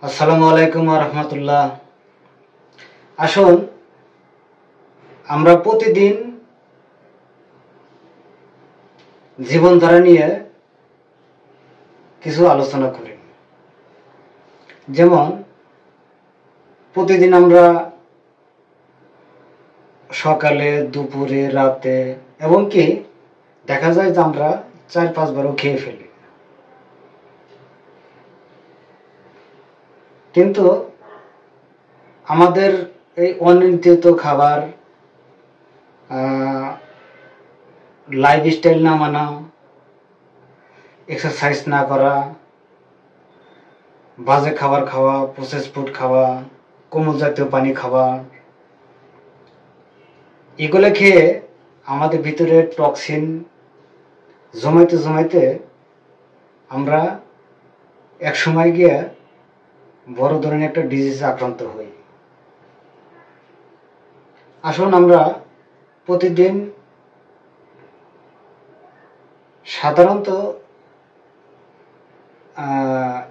আসসালামু আলাইকুম ওয়া রাহমাতুল্লাহ। আসুন আমরা প্রতিদিন জীবনধারা নিয়ে কিছু আলোচনা করি। যেমন প্রতিদিন আমরা সকালে, দুপুরে, রাতে এবং কি দেখা যায় যে আমরা 4-5 বারও খেয়ে ফেলি। কিন্তু আমাদের এই অনিয়ন্ত্রিত খাবার, লাইফস্টাইল না মানা, এক্সারসাইজ না করা, বাজে খাবার খাওয়া, প্রসেস ফুড খাওয়া, কোমল জাতীয় পানি খাওয়া, এগুলো খেয়ে আমাদের ভিতরে টক্সিন জমাইতে জমাইতে আমরা এক সময় গিয়ে বড় ধরনের একটা ডিজিজে আক্রান্ত হই। আসুন আমরা প্রতিদিন সাধারণত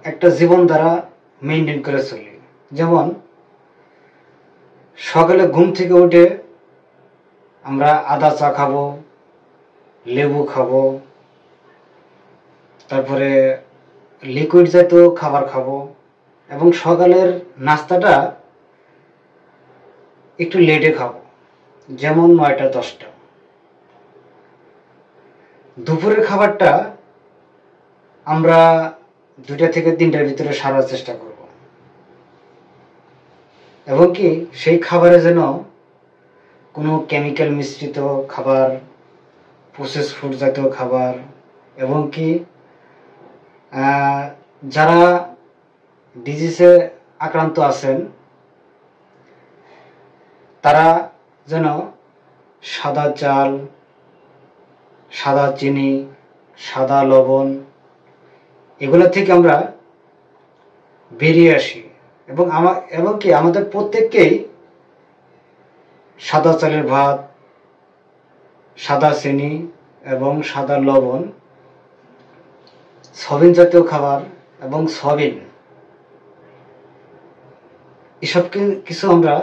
একটা জীবনধারা মেনটেন করে চলি। যেমন সকালে ঘুম থেকে উঠে আমরা আদা চা খাবো, লেবু খাবো, তারপরে লিকুইড জাতীয় খাবার খাবো এবং সকালের নাস্তাটা একটু লেটে খাবো, যেমন 9টা-10টা। দুপুরের খাবারটা আমরা 2টা থেকে 3টার ভিতরে সারার চেষ্টা করব এবং কি সেই খাবারে যেন কোনো কেমিক্যাল মিশ্রিত খাবার, প্রসেস ফুড জাতীয় খাবার এবং কি যারা ডিজিজে আক্রান্ত আছেন তারা যেন সাদা চাল, সাদা চিনি, সাদা লবণ এগুলো থেকে আমরা বেরিয়ে আসি এবং কি আমাদের প্রত্যেককেই সাদা চালের ভাত, সাদা চিনি এবং সাদা লবণ, সয়াবিন জাতীয় খাবার এবং সয়াবিন এসব কিছু আমরা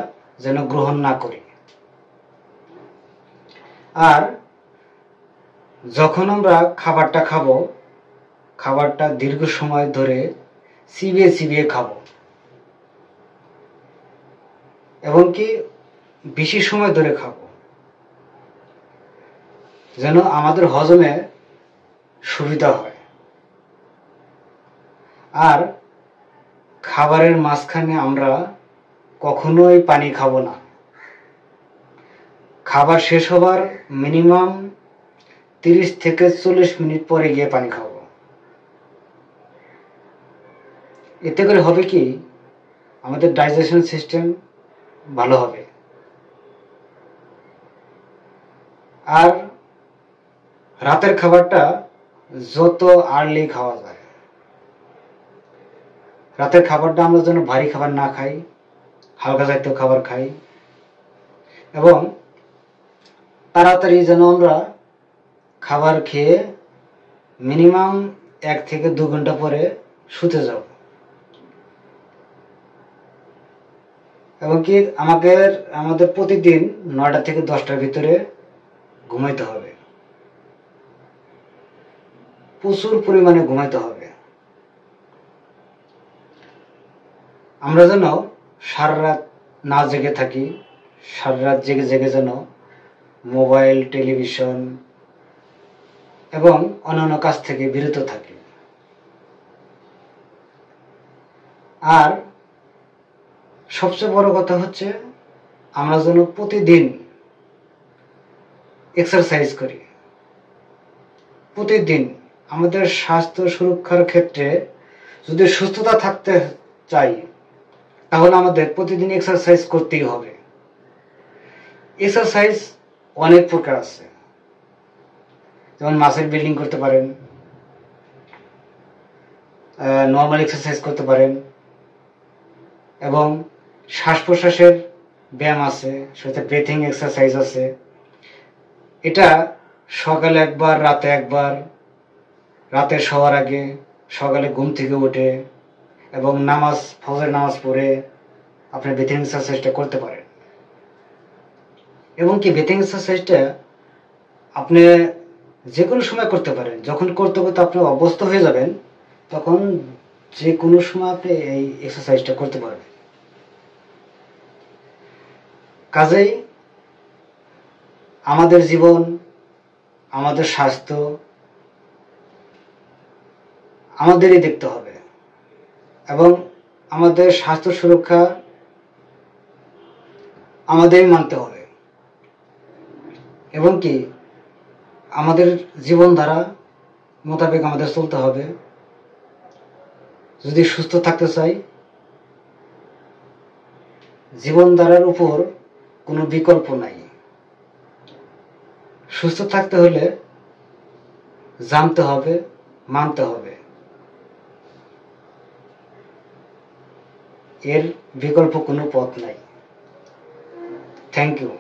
যেন গ্রহণ না করি। আর যখন আমরা খাবারটা খাবো, খাবারটা দীর্ঘ সময় ধরে চিবিয়ে চিবিয়ে খাবো এবং কি বেশি সময় ধরে খাবো, যেন আমাদের হজমে সুবিধা হয়। আর খাবারের মাঝখানে আমরা কখনোই পানি খাবো না। খাবার শেষ হবার মিনিমাম 30 থেকে 40 মিনিট পরে গিয়ে পানি খাবো। এতে করে হবে কি আমাদের ডাইজেশন সিস্টেম ভালো হবে। আর রাতের খাবারটা যত আর্লি খাওয়া যায়, রাতের খাবারটা আমরা যেন ভারী খাবার না খাই, হালকা জাতীয় খাবার খাই এবং তাড়াতাড়ি যেন আমরা খাবার খেয়ে মিনিমাম 1 থেকে 2 ঘন্টা পরে শুতে যাব এবং কি আমাদের প্রতিদিন 9টা থেকে 10টার ভিতরে ঘুমাইতে হবে, প্রচুর পরিমাণে ঘুমাইতে হবে। আমরা যেন সারা রাত না জেগে থাকি, সারা রাত জেগে জেগে যেন মোবাইল, টেলিভিশন এবং অন্যান্য কাজ থেকে বিরত থাকি। আর সবচেয়ে বড় কথা হচ্ছে আমরা যেন প্রতিদিন এক্সারসাইজ করি। প্রতিদিন আমাদের স্বাস্থ্য সুরক্ষার ক্ষেত্রে যদি সুস্থতা থাকতে চাই তাহলে আমাদের প্রতিদিন এক্সারসাইজ করতেই হবে। এক্সারসাইজ অনেক প্রকার আছে, যেমন মাসেল বিল্ডিং করতে পারেন, নর্মাল এক্সারসাইজ করতে পারেন এবং শ্বাস প্রশ্বাসের ব্যায়াম আছে, সেটা ব্রিথিং এক্সারসাইজ আছে। এটা সকালে একবার, রাতে একবার, রাতে শোয়ার আগে, সকালে ঘুম থেকে উঠে এবং ফজরের নামাজ পড়ে আপনি ব্রিথিং এক্সারসাইজটা করতে পারেন। এবং কি ব্রিথিং এক্সারসাইজটা আপনি যে কোনো সময় করতে পারেন। যখন করতে করতে আপনি অভ্যস্ত হয়ে যাবেন, তখন যে কোনো সময় আপনি এই এক্সারসাইজটা করতে পারবেন। কাজেই আমাদের জীবন, আমাদের স্বাস্থ্য আমাদেরই দেখতে হবে, এবং আমাদের স্বাস্থ্য সুরক্ষা আমাদেরই মানতে হবে, এবং কি আমাদের জীবনধারা মোতাবেক আমাদের চলতে হবে। যদি সুস্থ থাকতে চাই, জীবনধারার উপর কোনো বিকল্প নাই। সুস্থ থাকতে হলে জানতে হবে, মানতে হবে, এর বিকল্প কোনো পথ নাই। Thank you.